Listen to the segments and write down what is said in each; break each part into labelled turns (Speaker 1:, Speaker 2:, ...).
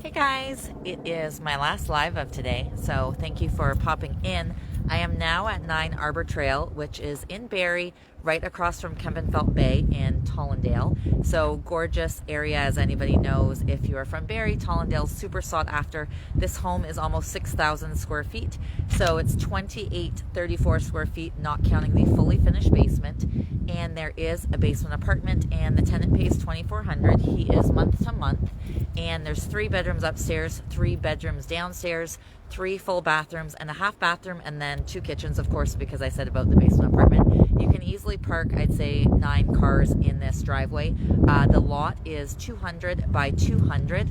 Speaker 1: Hey guys, it is my last live of today, so thank you for popping in. I am now at 9 Arbour Trail, which is in Barrie, right across from Kempenfelt Bay in Tollendale. So gorgeous area, as anybody knows. If you are from Barrie, Tollendale's super sought after. This home is almost 6,000 square feet. So it's 2834 square feet, not counting the fully finished basement. And there is a basement apartment, and the tenant pays $2,400. He is month to month. And there's 3 bedrooms upstairs, 3 bedrooms downstairs, 3 full bathrooms and a half bathroom, and then 2 kitchens, of course, because I said about the basement apartment. You can easily park, I'd say, 9 cars in this driveway. The lot is 200 by 200.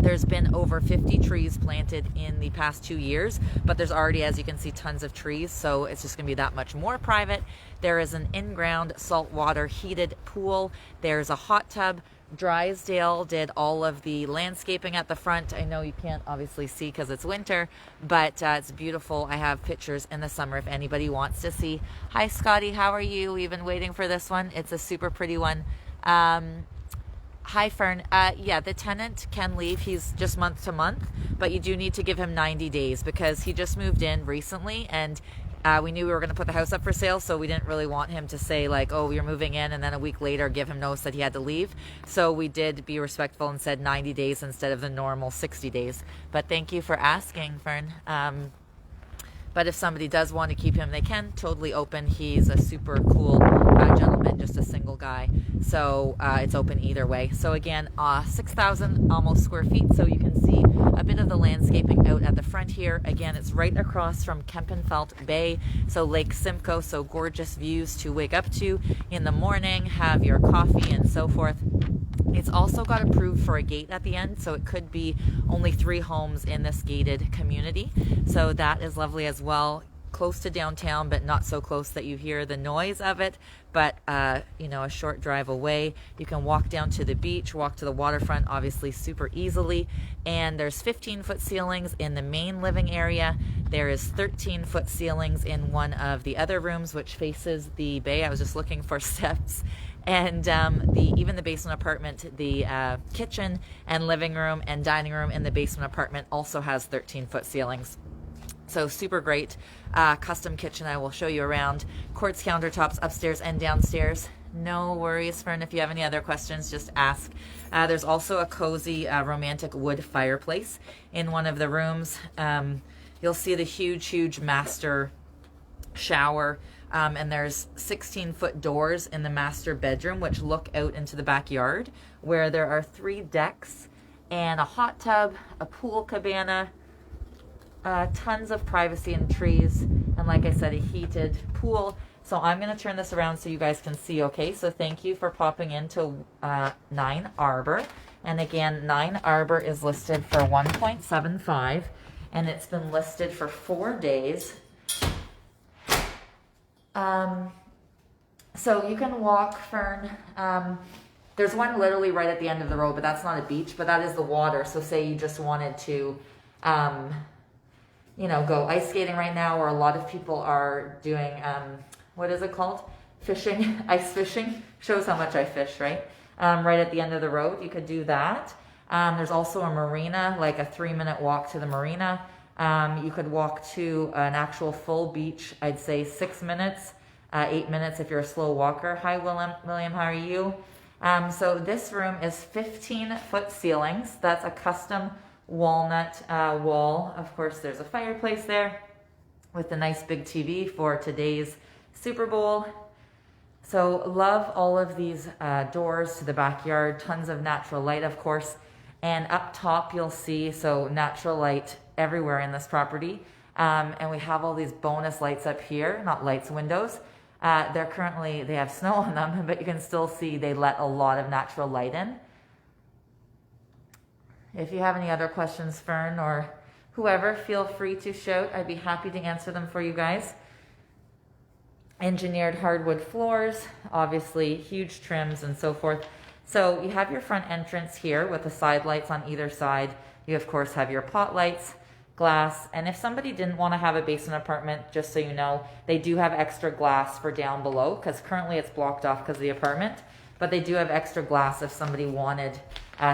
Speaker 1: There's been over 50 trees planted in the past 2 years, but there's already, as you can see, tons of trees, so it's just going to be that much more private. There is an in-ground saltwater heated pool. There's a hot tub. Drysdale did all of the landscaping at the front. I know you can't obviously see because it's winter, but it's beautiful. I have pictures in the summer if anybody wants to see. Hi Scotty, how are you? We've been waiting for this one. It's a super pretty one. Hi Fern. Yeah, the tenant can leave. He's just month to month, but you do need to give him 90 days because he just moved in recently, and we knew we were going to put the house up for sale, so we didn't really want him to say like, oh, you're moving in, and then a week later give him notice that he had to leave. So we did be respectful and said 90 days instead of the normal 60 days. But thank you for asking, Fern. But if somebody does want to keep him, they can. Totally open. He's a super cool gentleman, just a single guy. So it's open either way. So again, 6,000 almost square feet. So you can see a bit of the landscaping out at the front here. Again, it's right across from Kempenfelt Bay. So Lake Simcoe. So gorgeous views to wake up to in the morning, have your coffee and so forth. It's also got approved for a gate at the end, so it could be only 3 homes in this gated community. So that is lovely as well. Close to downtown, but not so close that you hear the noise of it. But, you know, a short drive away. You can walk down to the beach, walk to the waterfront, obviously super easily. And there's 15-foot ceilings in the main living area. There is 13-foot ceilings in one of the other rooms, which faces the bay. I was just looking for steps. And even the basement apartment, the kitchen and living room and dining room in the basement apartment also has 13-foot ceilings. So super great. Custom kitchen I will show you around. Quartz countertops upstairs and downstairs. No worries, Fern. If you have any other questions, just ask. There's also a cozy romantic wood fireplace in one of the rooms. You'll see the huge master shower. And there's 16-foot doors in the master bedroom, which look out into the backyard, where there are 3 decks and a hot tub, a pool cabana, tons of privacy and trees, and like I said, a heated pool. So I'm going to turn this around so you guys can see, okay? So thank you for popping into 9 Arbour. And again, 9 Arbour is listed for 1.75, and it's been listed for 4 days. So you can walk, Fern. There's one literally right at the end of the road, but that's not a beach, but that is the water. So say you just wanted to, you know, go ice skating right now, or a lot of people are doing, what is it called? Fishing, ice fishing. Shows how much I fish, right? Right at the end of the road, you could do that. There's also a marina, like a 3-minute walk to the marina. You could walk to an actual full beach, I'd say 6 minutes, 8 minutes if you're a slow walker. Hi, William, how are you? So this room is 15-foot ceilings. That's a custom walnut wall. Of course, there's a fireplace there with a nice big TV for today's Super Bowl. So love all of these doors to the backyard. Tons of natural light, of course. And up top, you'll see, so natural light everywhere in this property. And we have all these bonus lights up here, not lights, windows. They have snow on them, but you can still see they let a lot of natural light in. If you have any other questions, Fern, or whoever, feel free to shout. I'd be happy to answer them for you guys. Engineered hardwood floors, obviously huge trims and so forth. So you have your front entrance here with the side lights on either side. You, of course, have your pot lights, glass, and if somebody didn't want to have a basement apartment, just so you know, they do have extra glass for down below, because currently it's blocked off because of the apartment. but they do have extra glass if somebody wanted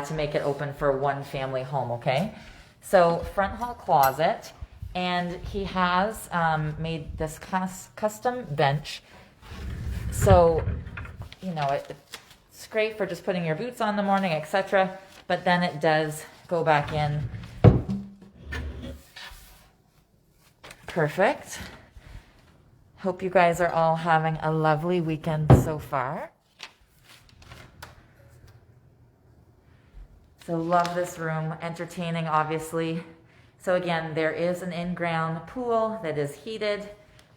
Speaker 1: to make it open for one family home, okay? So front hall closet, and he has made this custom bench. So, you know, it's great for just putting your boots on in the morning, etc. But then it does go back in. Perfect. Hope you guys are all having a lovely weekend so far. So love this room, entertaining obviously. So again, there is an in-ground pool that is heated,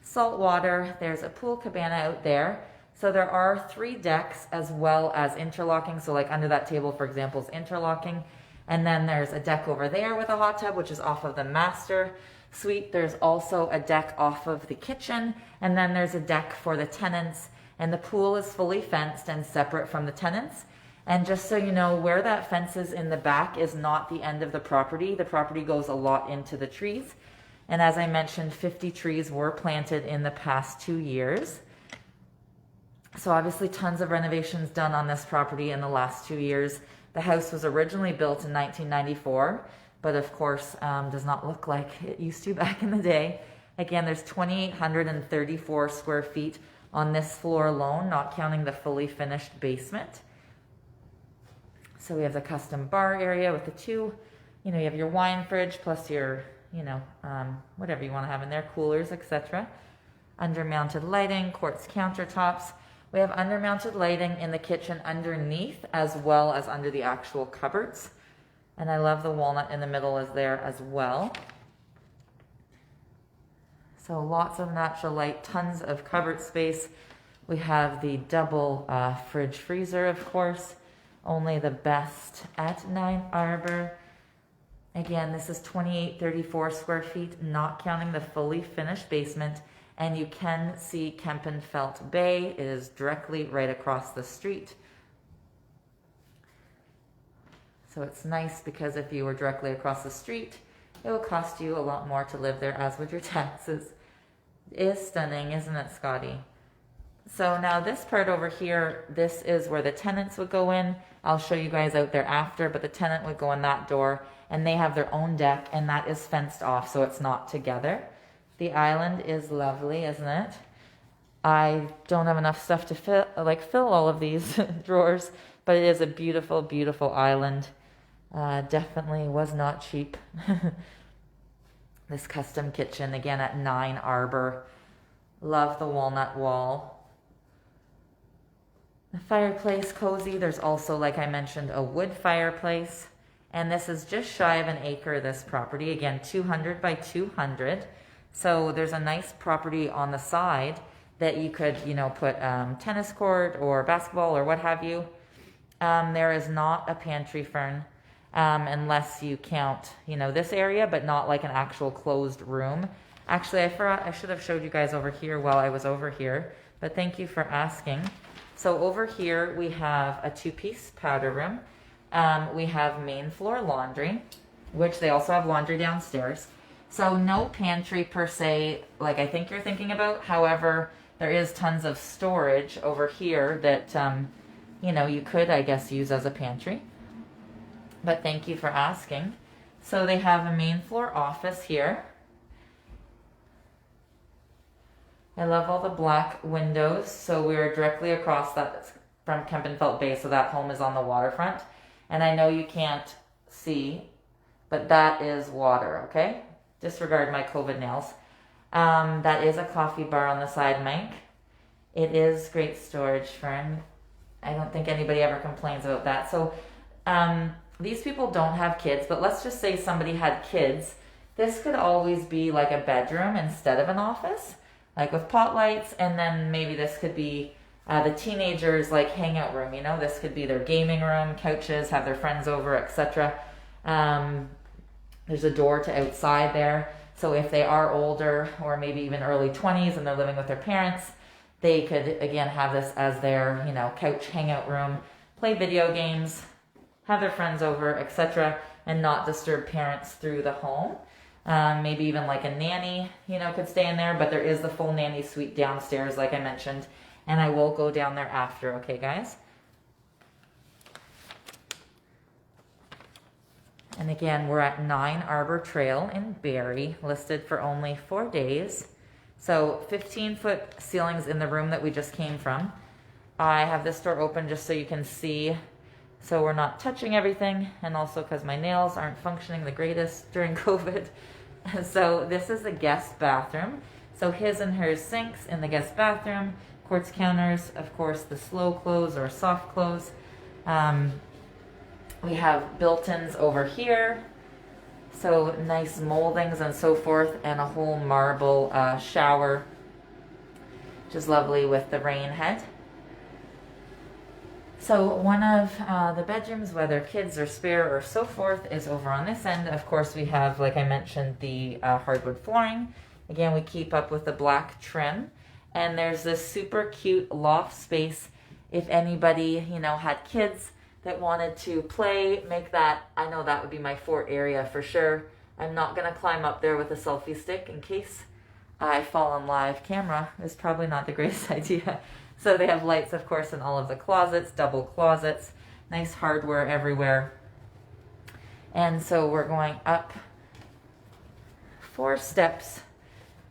Speaker 1: salt water, there's a pool cabana out there. So there are 3 decks as well as interlocking. So like under that table, for example, is interlocking. And then there's a deck over there with a hot tub, which is off of the master suite. There's also a deck off of the kitchen. And then there's a deck for the tenants. And the pool is fully fenced and separate from the tenants. And just so you know, where that fence is in the back is not the end of the property. The property goes a lot into the trees. And as I mentioned, 50 trees were planted in the past 2 years. So obviously tons of renovations done on this property in the last 2 years. The house was originally built in 1994, but of course does not look like it used to back in the day. Again, there's 2,834 square feet on this floor alone, not counting the fully finished basement. So we have the custom bar area with the 2, you know, you have your wine fridge plus your, you know, whatever you want to have in there, coolers, etc. Under-mounted lighting, quartz countertops. We have under-mounted lighting in the kitchen underneath as well as under the actual cupboards. And I love the walnut in the middle is there as well. So lots of natural light, tons of cupboard space. We have the double fridge freezer, of course. Only the best at 9 Arbour. Again, this is 2,834 square feet, not counting the fully finished basement. And you can see Kempenfelt Bay. It is directly right across the street. So it's nice because if you were directly across the street, it will cost you a lot more to live there, as would your taxes. It is stunning, isn't it, Scotty? So now this part over here, this is where the tenants would go in. I'll show you guys out there after, but the tenant would go in that door and they have their own deck and that is fenced off so it's not together. The island is lovely, isn't it? I don't have enough stuff to fill all of these drawers, but it is a beautiful, beautiful island. Definitely was not cheap. This custom kitchen, again at 9 Arbour. Love the walnut wall. The fireplace, cozy. There's also, like I mentioned, a wood fireplace. And this is just shy of an acre, this property. Again, 200 by 200. So there's a nice property on the side that you could, you know, put tennis court or basketball or what have you. There is not a pantry, Fern, unless you count, you know, this area, but not like an actual closed room. Actually, I forgot, I should have showed you guys over here while I was over here, but thank you for asking. So over here, we have a 2-piece powder room. We have main floor laundry, which they also have laundry downstairs. So no pantry per se, like I think you're thinking about. However, there is tons of storage over here that, you know, you could, I guess, use as a pantry. But thank you for asking. So they have a main floor office here. I love all the black windows. So we're directly across that from Kempenfelt Bay. So that home is on the waterfront. And I know you can't see, but that is water, okay? Disregard my COVID nails. That is a coffee bar on the side, Mike. It is great storage, Fern. I don't think anybody ever complains about that. So these people don't have kids, but let's just say somebody had kids. This could always be like a bedroom instead of an office, like with pot lights, and then maybe this could be the teenagers' like hangout room, you know? This could be their gaming room, couches, have their friends over, etc. There's a door to outside there. So if they are older or maybe even early 20s and they're living with their parents, they could, again, have this as their, you know, couch hangout room, play video games, have their friends over, etc., and not disturb parents through the home. Maybe even like a nanny, you know, could stay in there, but there is the full nanny suite downstairs, like I mentioned, and I will go down there after, okay, guys? And again, we're at 9 Arbour Trail in Barrie, listed for only 4 days. So 15-foot ceilings in the room that we just came from. I have this door open just so you can see, so we're not touching everything, and also because my nails aren't functioning the greatest during COVID. So this is the guest bathroom. So his and hers sinks in the guest bathroom, quartz counters, of course the slow close or soft close. We have built-ins over here, so nice moldings and so forth, and a whole marble shower, which is lovely with the rain head. So one of the bedrooms, whether kids or spare or so forth, is over on this end. Of course, we have, like I mentioned, the hardwood flooring. Again, we keep up with the black trim. And there's this super cute loft space if anybody, you know, had kids that wanted to play, make that. I know that would be my fort area for sure. I'm not going to climb up there with a selfie stick in case I fall on live camera. It's probably not the greatest idea. So they have lights, of course, in all of the closets, double closets, nice hardware everywhere. And so we're going up 4 steps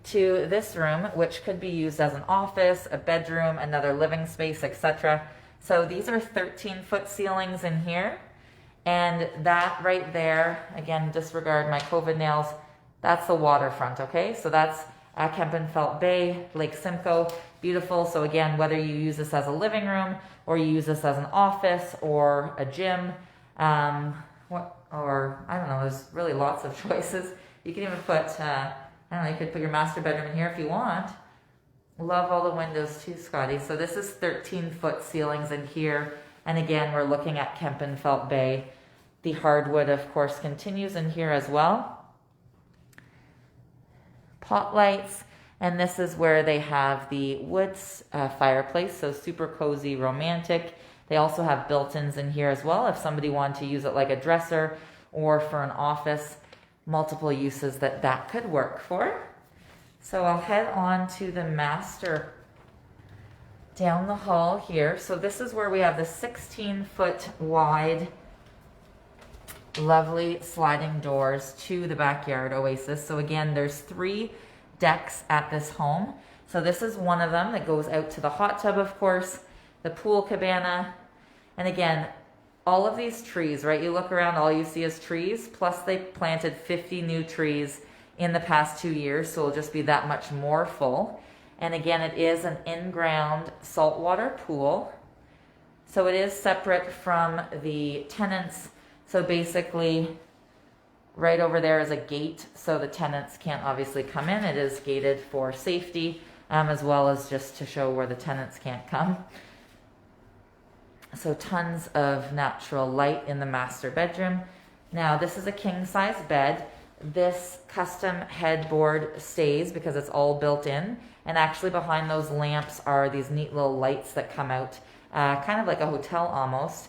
Speaker 1: to this room, which could be used as an office, a bedroom, another living space, etc. So these are 13-foot ceilings in here. And that right there, again, disregard my COVID nails, that's the waterfront, okay? So that's Kempenfelt Bay, Lake Simcoe, beautiful. So again, whether you use this as a living room or you use this as an office or a gym, or I don't know, there's really lots of choices. You can even put, I don't know, you could put your master bedroom in here if you want. Love all the windows too, Scotty. So this is 13-foot ceilings in here. And again, we're looking at Kempenfelt Bay. The hardwood, of course, continues in here as well. Pot lights. And this is where they have the wood fireplace. So super cozy, romantic. They also have built-ins in here as well if somebody wanted to use it like a dresser or for an office. Multiple uses that could work for. So I'll head on to the master down the hall here. So this is where we have the 16-foot wide, lovely sliding doors to the backyard oasis. So again, there's 3 decks at this home. So this is one of them that goes out to the hot tub, of course, the pool cabana. And again, all of these trees, right? You look around, all you see is trees, plus they planted 50 new trees in the past 2 years, so it'll just be that much more full. And again, it is an in-ground saltwater pool. So it is separate from the tenants. So basically, right over there is a gate, so the tenants can't obviously come in. It is gated for safety, as well as just to show where the tenants can't come. So tons of natural light in the master bedroom. Now, this is a king-size bed. This custom headboard stays because it's all built in. And actually behind those lamps are these neat little lights that come out, kind of like a hotel almost,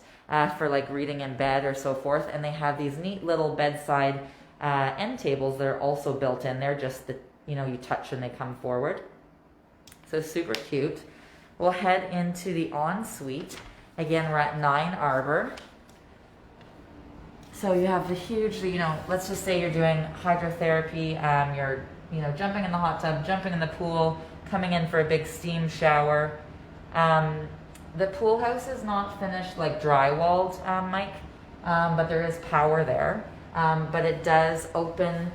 Speaker 1: for like reading in bed or so forth. And they have these neat little bedside end tables that are also built in. They're just, you touch and they come forward. So super cute. We'll head into the ensuite. Again, we're at 9 Arbour. So you have the huge, let's just say you're doing hydrotherapy, you're, jumping in the hot tub, jumping in the pool, coming in for a big steam shower. The pool house is not finished like drywalled, Mike, but there is power there. But it does open,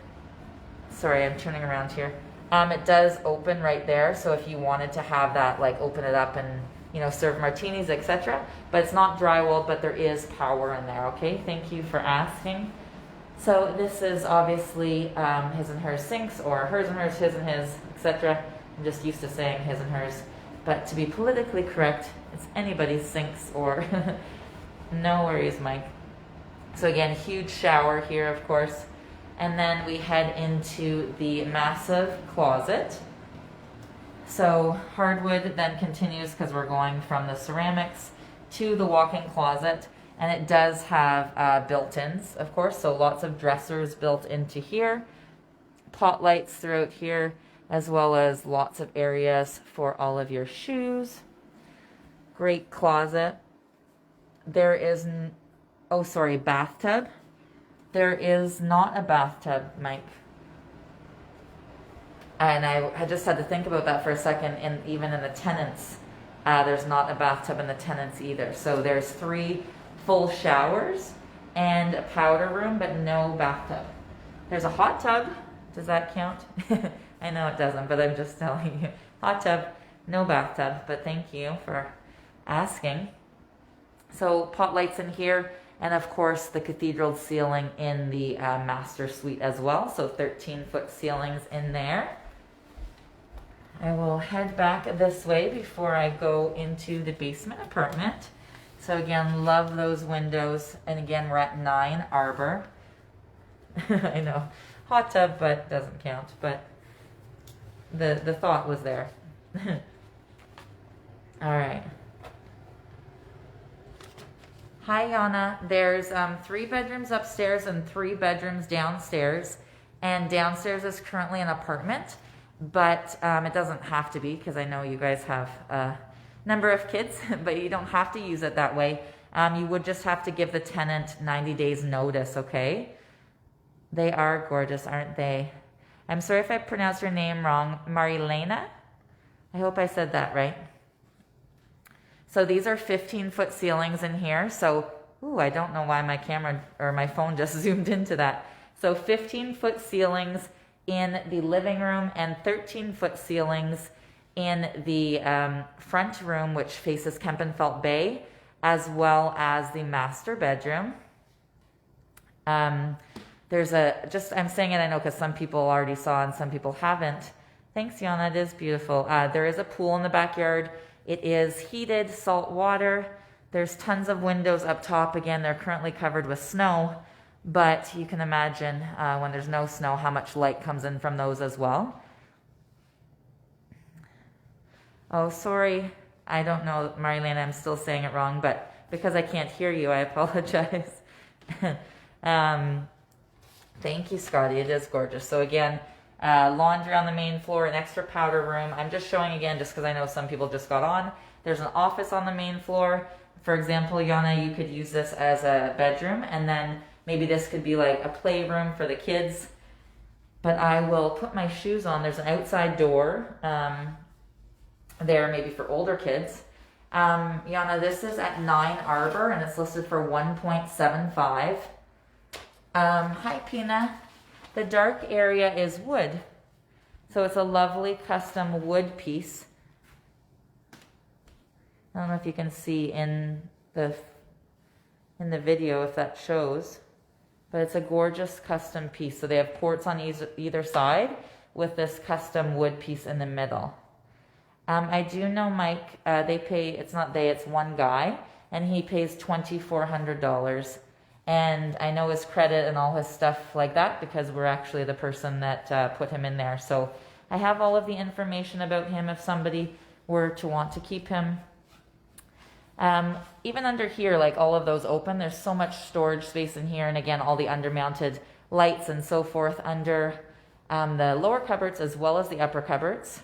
Speaker 1: sorry, I'm turning around here. It does open right there. So if you wanted to have that, like open it up and, serve martinis, etc. But it's not drywalled, but there is power in there, okay? Thank you for asking. So this is obviously his and hers sinks, or hers and hers, his and his, etc. I'm just used to saying his and hers. But to be politically correct, it's anybody's sinks or no worries, Mike. So again, huge shower here, of course. And then we head into the massive closet. So hardwood then continues because we're going from the ceramics to the walk-in closet. And it does have built-ins, of course, so lots of dressers built into here. Pot lights throughout here, as well as lots of areas for all of your shoes. Great closet. There is, bathtub. There is not a bathtub, Mike. And I just had to think about that for a second. And even in the tenants, there's not a bathtub in the tenants either. So there's 3 full showers and a powder room, but no bathtub. There's a hot tub. Does that count? I know it doesn't, but I'm just telling you. Hot tub, no bathtub, but thank you for asking. So pot lights in here, and of course the cathedral ceiling in the master suite as well. So 13-foot ceilings in there. I will head back this way before I go into the basement apartment. So again, love those windows. And again, we're at 9 Arbour. I know, hot tub, but doesn't count. But the thought was there. All right. Hi, Yana. There's 3 bedrooms upstairs and 3 bedrooms downstairs. And downstairs is currently an apartment. But it doesn't have to be, because I know you guys have a number of kids, but you don't have to use it that way. You would just have to give the tenant 90 days notice, okay? They are gorgeous, aren't they? I'm sorry if I pronounced your name wrong. Marilena? I hope I said that right. So these are 15-foot ceilings in here. So, I don't know why my camera or my phone just zoomed into that. So 15-foot ceilings in the living room and 13-foot ceilings in the front room, which faces Kempenfelt Bay, as well as the master bedroom. There's I'm saying it, I know, because some people already saw and some people haven't. Thanks, Yana, it is beautiful. There is a pool in the backyard. It is heated, salt water. There's tons of windows up top. Again, they're currently covered with snow. But you can imagine when there's no snow how much light comes in from those as well. Oh, sorry. I don't know, Marilena, I'm still saying it wrong, but because I can't hear you, I apologize. Thank you, Scotty. It is gorgeous. So again, laundry on the main floor, an extra powder room. I'm just showing again just because I know some people just got on. There's an office on the main floor. For example, Yana, you could use this as a bedroom, and then maybe this could be like a playroom for the kids. But I will put my shoes on. There's an outside door there, maybe for older kids. Yana, this is at 9 Arbour, and it's listed for 1.75. Hi, Pina. The dark area is wood. So it's a lovely custom wood piece. I don't know if you can see in the video if that shows. But it's a gorgeous custom piece. So they have ports on either side with this custom wood piece in the middle. I do know Mike, it's one guy, and he pays $2,400. And I know his credit and all his stuff like that because we're actually the person that put him in there. So I have all of the information about him if somebody were to want to keep him. Even under here, like all of those open, there's so much storage space in here. And again, all the undermounted lights and so forth under the lower cupboards as well as the upper cupboards.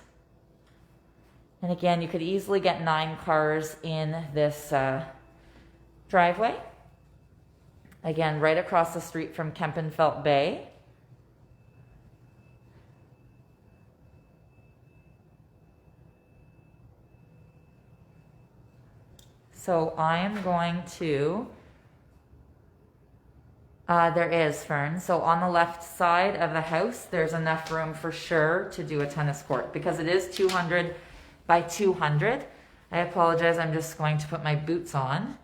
Speaker 1: And again, you could easily get 9 cars in this driveway. Again, right across the street from Kempenfelt Bay. So I am going to, there is, Fern. So on the left side of the house, there's enough room for sure to do a tennis court because it is 200 by 200. I apologize, I'm just going to put my boots on.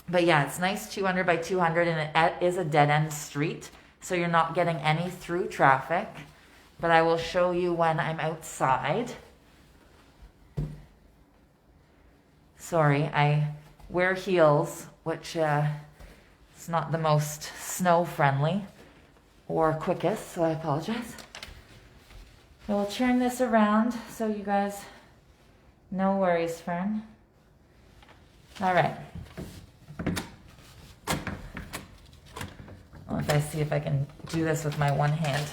Speaker 1: But yeah, it's nice 200 by 200 and it is a dead-end street. So you're not getting any through traffic. But I will show you when I'm outside. Sorry, I wear heels, which is not the most snow-friendly or quickest, so I apologize. I will turn this around so you guys, no worries, Fern. All right. Well, if I see if I can do this with my one hand,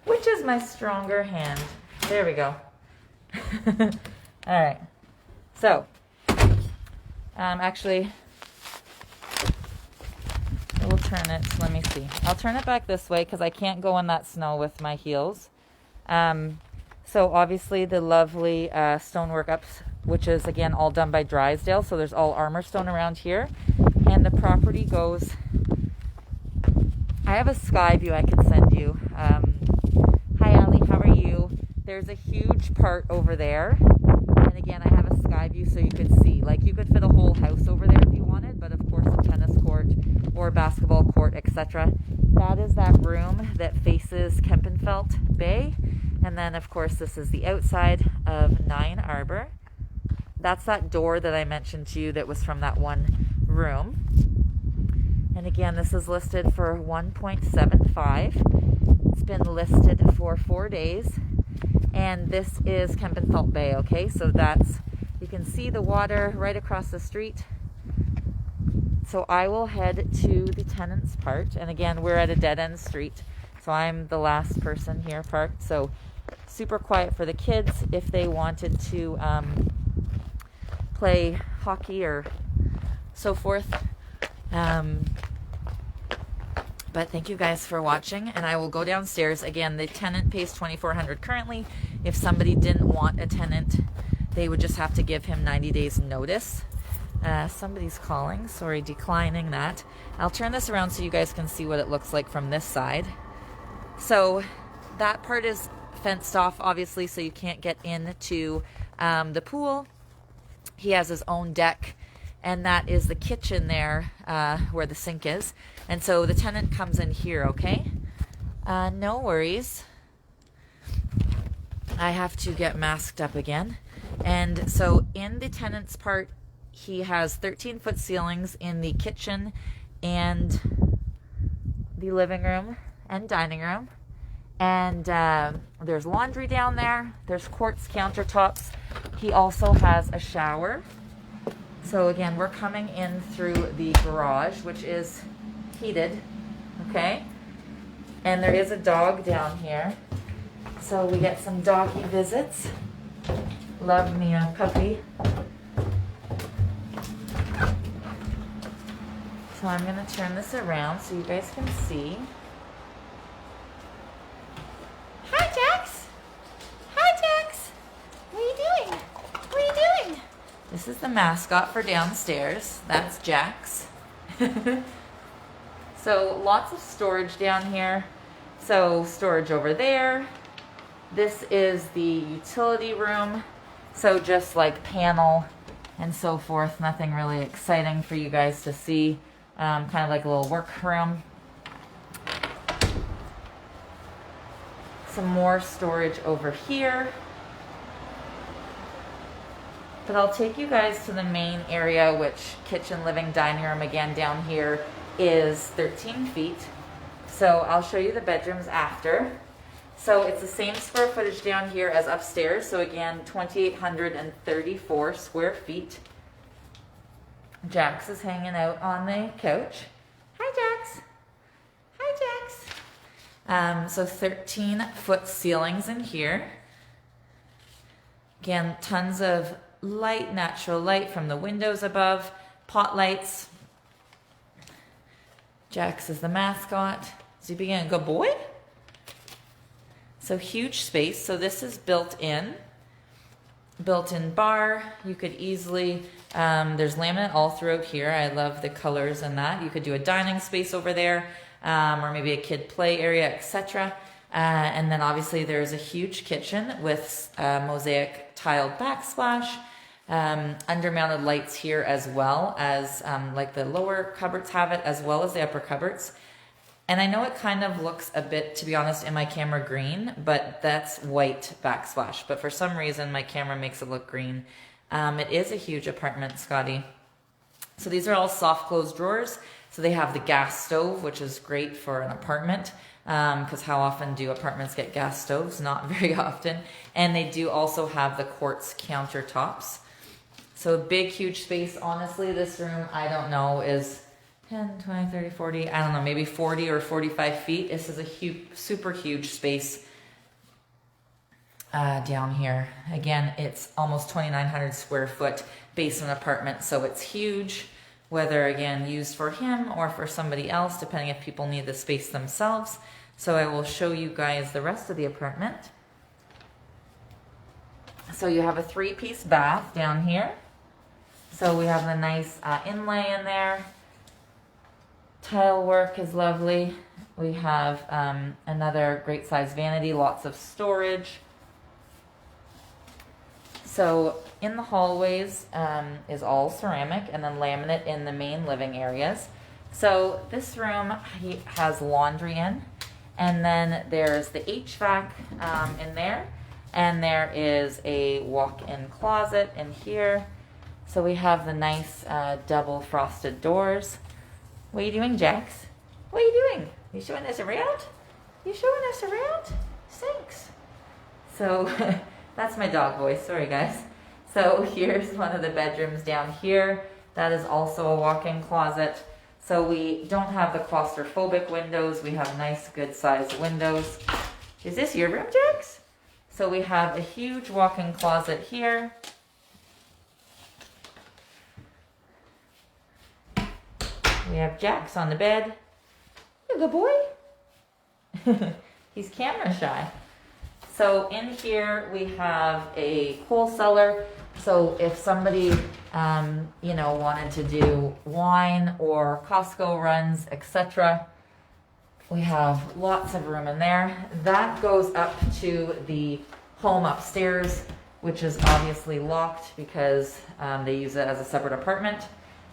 Speaker 1: which is my stronger hand. There we go. All right. So, actually, I will turn it, let me see. I'll turn it back this way because I can't go in that snow with my heels. So obviously the lovely stonework up, which is again all done by Drysdale. So there's all armor stone around here. And the property goes, I have a sky view I could send you. Hi Ali, how are you? There's a huge part over there. And again, I have a sky view so you could see. Like you could fit a whole house over there if you wanted, but of course a tennis court or a basketball court, etc. That is that room that faces Kempenfelt Bay. And then of course this is the outside of 9 Arbour. That's that door that I mentioned to you that was from that one room. And again, this is listed for 1.75. It's been listed for 4 days. And this is Kempenfelt Bay, okay? So that's, you can see the water right across the street. So I will head to the tenants part. And again, we're at a dead-end street. So I'm the last person here parked. So super quiet for the kids if they wanted to play hockey or so forth. But thank you guys for watching, and I will go downstairs. Again, the tenant pays $2,400 currently. If somebody didn't want a tenant, they would just have to give him 90 days notice. Somebody's calling. Sorry, declining that. I'll turn this around so you guys can see what it looks like from this side. So that part is fenced off, obviously, so you can't get into the pool. He has his own deck. And that is the kitchen there where the sink is. And so the tenant comes in here, okay? No worries. I have to get masked up again. And so in the tenant's part, he has 13-foot ceilings in the kitchen and the living room and dining room. And there's laundry down there. There's quartz countertops. He also has a shower. So again, we're coming in through the garage, which is heated, okay? And there is a dog down here. So we get some doggy visits. Love me a puppy. So I'm gonna turn this around so you guys can see. Hi, Jax. Hi, Jax. What are you doing? What are you doing? This is the mascot for downstairs. That's Jax. So lots of storage down here. So storage over there. This is the utility room. So just like panel and so forth. Nothing really exciting for you guys to see. Kind of like a little workroom. Some more storage over here. But I'll take you guys to the main area, which kitchen, living, dining room, again down here is 13 feet. So I'll show you the bedrooms after. So it's the same square footage down here as upstairs. So again, 2,834 square feet. Jax is hanging out on the couch. Hi, Jax. Hi, Jax. So 13-foot ceilings in here. Again, tons of light, natural light from the windows above, pot lights. Jax is the mascot. Is he being a good boy? So huge space. So this is built-in bar. You could easily, there's laminate all throughout here. I love the colors and that. You could do a dining space over there, or maybe a kid play area, etc. And then obviously there's a huge kitchen with mosaic tiled backsplash, undermounted lights here as well as like the lower cupboards have it, as well as the upper cupboards. And I know it kind of looks a bit, to be honest, in my camera green, but that's white backsplash. But for some reason, my camera makes it look green. It is a huge apartment, Scotty. So these are all soft close drawers. So they have the gas stove, which is great for an apartment. Because how often do apartments get gas stoves? Not very often. And they do also have the quartz countertops. So big, huge space. Honestly, this room, I don't know, is 10, 20, 30, 40, I don't know, maybe 40 or 45 feet. This is a huge, super huge space down here. Again, it's almost 2,900 square foot basement apartment, so it's huge. whether again used for him or for somebody else, depending if people need the space themselves. So I will show you guys the rest of the apartment. So you have a 3-piece bath down here. So we have the nice inlay in there. Tile work is lovely. We have another great size vanity, lots of storage. So in the hallways is all ceramic and then laminate in the main living areas. So this room he has laundry in, and then there's the HVAC in there, and there is a walk-in closet in here. So we have the nice double frosted doors. What are you doing, Jax? What are you doing? You showing us around? You showing us around? Thanks. So that's my dog voice, sorry guys. So here's one of the bedrooms down here. That is also a walk-in closet. So we don't have the claustrophobic windows. We have nice, good sized windows. Is this your room, Jax? So we have a huge walk-in closet here. We have Jax on the bed. You good boy? He's camera shy. So in here we have a coal cellar. So if somebody, you know, wanted to do wine or Costco runs, etc., we have lots of room in there. That goes up to the home upstairs, which is obviously locked because they use it as a separate apartment.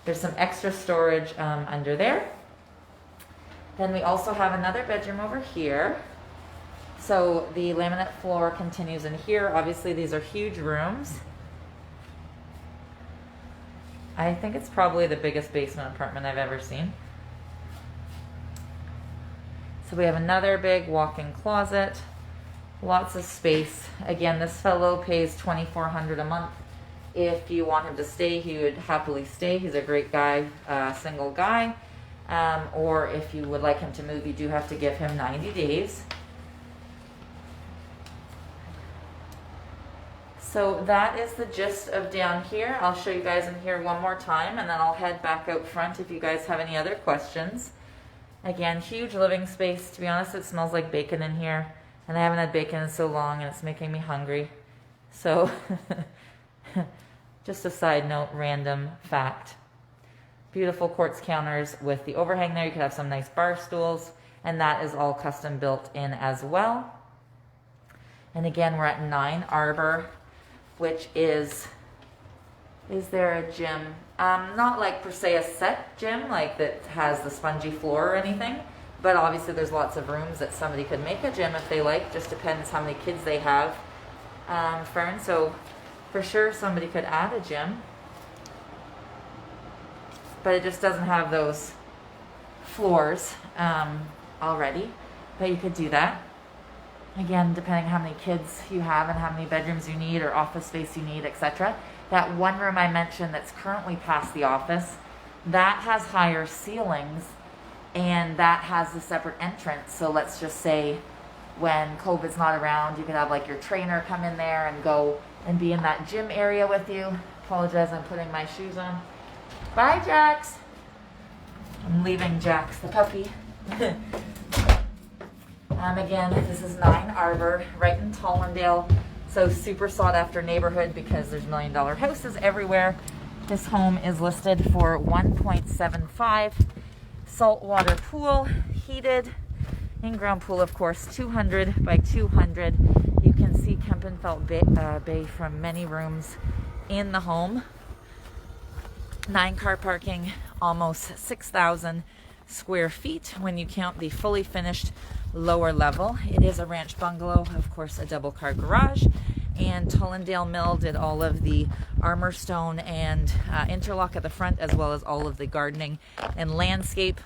Speaker 1: There's some extra storage under there. Then we also have another bedroom over here. So the laminate floor continues in here. Obviously these are huge rooms. I think it's probably the biggest basement apartment I've ever seen. So we have another big walk-in closet, lots of space. Again, this fellow pays $2,400 a month. If you want him to stay, he would happily stay. He's a great guy, single guy. Or if you would like him to move, you do have to give him 90 days. So that is the gist of down here. I'll show you guys in here one more time, and then I'll head back out front if you guys have any other questions. Again, huge living space. To be honest, it smells like bacon in here, and I haven't had bacon in so long, and it's making me hungry. So just a side note, random fact. Beautiful quartz counters with the overhang there. You could have some nice bar stools, and that is all custom built in as well. And again, we're at 9 Arbour, which is there a gym? Not like per se a set gym, like that has the spongy floor or anything, but obviously there's lots of rooms that somebody could make a gym if they like. Just depends how many kids they have, Fern. So for sure somebody could add a gym, but it just doesn't have those floors already, but you could do that. Again, depending how many kids you have and how many bedrooms you need or office space you need, etc. That one room I mentioned that's currently past the office, that has higher ceilings and that has a separate entrance. So let's just say when COVID's not around, you could have like your trainer come in there and go and be in that gym area with you. Apologize, I'm putting my shoes on. Bye, Jax. I'm leaving Jax, the puppy. Again, this is 9 Arbour, right in Tollendale. So super sought after neighborhood because there's $1 million houses everywhere. This home is listed for $1.75. Saltwater pool, heated. In-ground pool, of course, 200 by 200. You can see Kempenfelt Bay from many rooms in the home. 9 car parking, almost 6,000 square feet when you count the fully finished lower level. It is a ranch bungalow, of course, a double car garage, and Tollendale Mill did all of the armor stone and interlock at the front, as well as all of the gardening and landscape.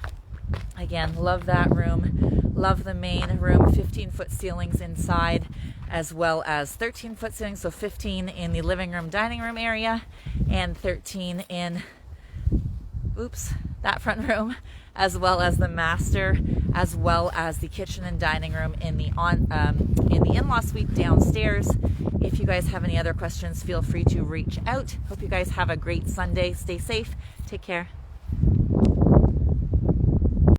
Speaker 1: Again, love that room. Love the main room. 15-foot ceilings inside, as well as 13-foot ceilings, so 15 in the living room, dining room area, and 13 in that front room, as well as the master, as well as the kitchen and dining room in the in-law suite downstairs. If you guys have any other questions, feel free to reach out. Hope you guys have a great Sunday. Stay safe. Take care.